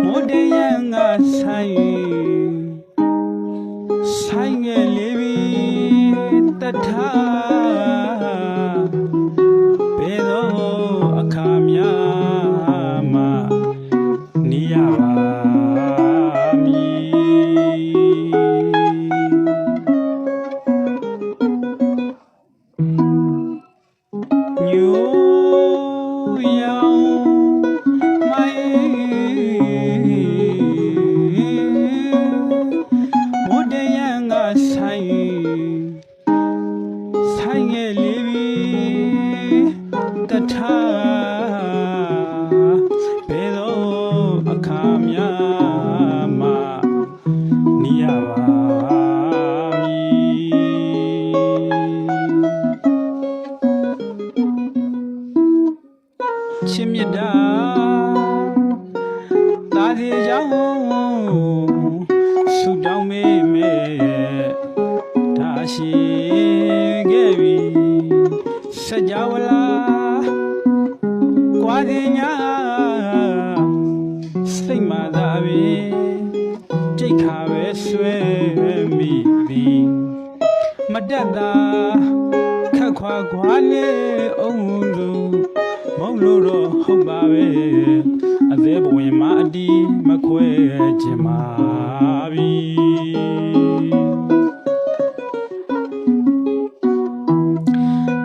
မိုးတရံငါဆိုင်ငယ်လေးပြီးတထားဘယ်တော့အခါများမှနေရပါမည်ညိုရောင်မိုင်းမိုးတရံငါဆိုင်ငယ်လေးပြီးတထားဘယ်တော့အခါများမှနေရပါမည်ချစ်မြတ်တာသာစီကြောင့်ဆူတောင်းမေးမေဒါရှိခဲ့ပြီစကြဝဠာကွာသည်ညာစိတ်မှသာပဲကြိတ်ခါပဲဆွဲမိသည်မတတ်တာခက်ခွာခွာလေအောင်လို့မုံလို့တော့ဟုတ်ပါပဲအသေးဘဝင်မှာအတီးမခွဲခြင်းပါပြီ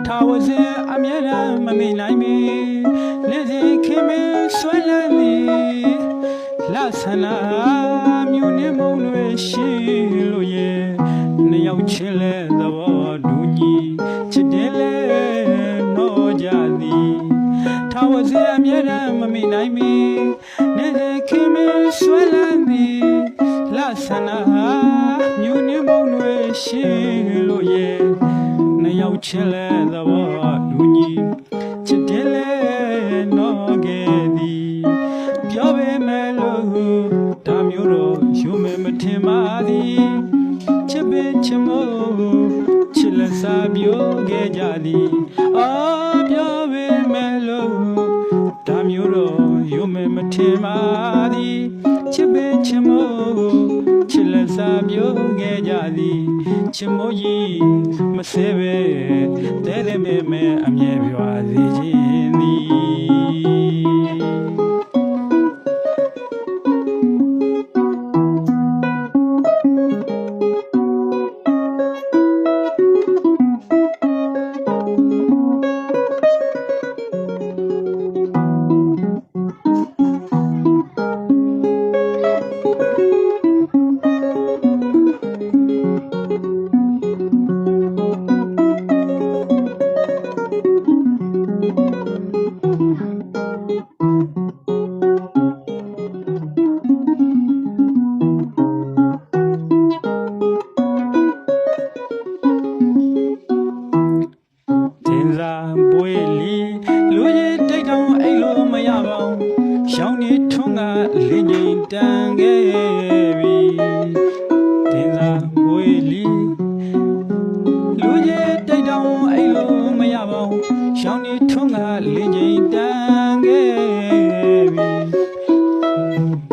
ထာဝစဉ်အမြဲတမ်းမမေ့နိုင်မီနေ့စဉ်ခင်မင်းဆွဲလန်းသည်လာဆန္ဒမြို့နေမုံတွေရှိလို့ရဲ့နှစ်ယောက်ချင်းလဲသဘောတူညီချစ်တယ်လဲတော့ကြသည်ထာဝစဉ်အမြဲတမ်းမမေ့နိုင်မီနေ့စဉ်ခင်မင်းဆွဲလန်းသည်လာဆန္ဒမြို့နေမုံတွေရှိလို့ရဲ့နှစ်ယောက်ချင်းလဲသဘောတူညီချစ်တယ်လဲတော့ခဲ့သည်ပြောပေမဲ့လို့ဒါမျိုးတော့ယူမယ်မထင်ပါသည်ချစ်ပေချင်မို့ချစ်လက်စားပြောခဲ့ကြသည်ပြောပေမဲ့လို့ဒါမျိုးတော့ယူမယ်မထင်ပါသည်ချစ်ပေချင်မို့ချစ်လက်စားပြောခဲ့ကြသည်ချစ်မို့ကြီးမဆဲပဲတဲတဲမဲမဲအမြဲပြောစေခြင်းသည်ပွေလီလူကြီးတိတ်တောင်အဲ့လိုမရပါဘူးရှောင်းနေထွန်းကလင်းငိမ်တန်ခဲ့ပြီတင်သာပွေလီလူကြီးတိတ်တောင်အဲ့လိုမရပါဘူးရှောင်းနေထွန်းကလင်းငိမ်တန်ခဲ့ပြီ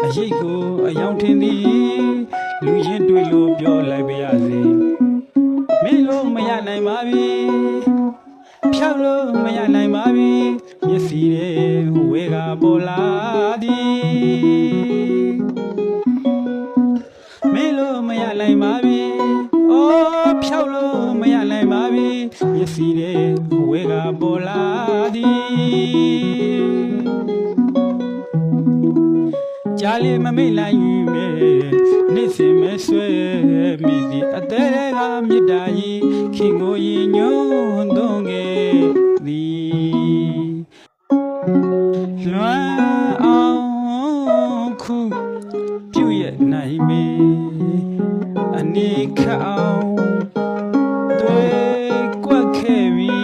အရေးကိုအယောင်ထင်သည်လူချင်းတွေ့လို့ပြောလိုက်ပါရစေမင်းလို့မရနိုင်ပါပြီဖြောက်လို့မရနိုင်ပါပြီမျက်စီတွေဝေကပေါ်လာသည်မင်းလို့မရနိုင်ပါပြီဖြောက်လို့မရနိုင်ပါပြီမျက်စီတွေဝေကပေါ်လာသည်ကြားလေးမမိတ်လိုက်ယူမယ်နေ့စဉ်မဲဆွဲမိသည်အသေးကမြစ်တာကြီးခင်ကိုရင်ညွန်းသွန်းခဲ့သည်လွမ်းအောင်ခုပြုရနိုင်မေအနေခအောင်တွေ့ကွက်ခဲ့ပြီ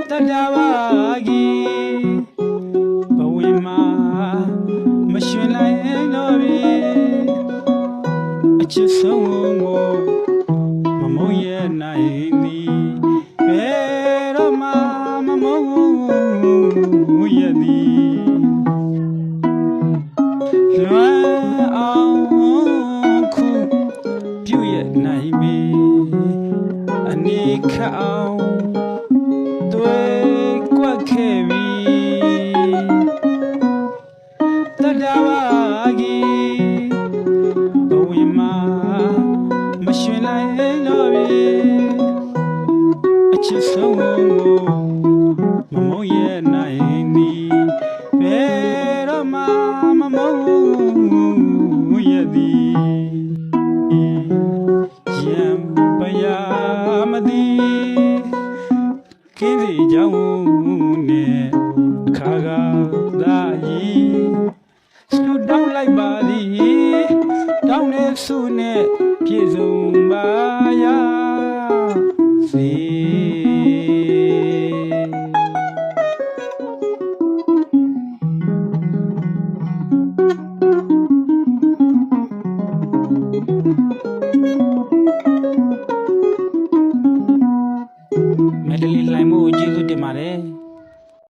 တတပါကြီးဘဝမှာမရှင်နိုင်တော့ပြီအချစ်ဆုံးကိုမမုန်းရနိုင်သည် မမုံရဲ့နိုင်သည်ဘယ်တော့မှမမုံရဲ့သည်ရံပယာမသည်ကင်းစီကြောင်းနဲ့ခါကသာကြီးဆုတောင်းလိုက်ပါသည်တောင်းနဲ့ဆုနဲ့ပြည့်စုံ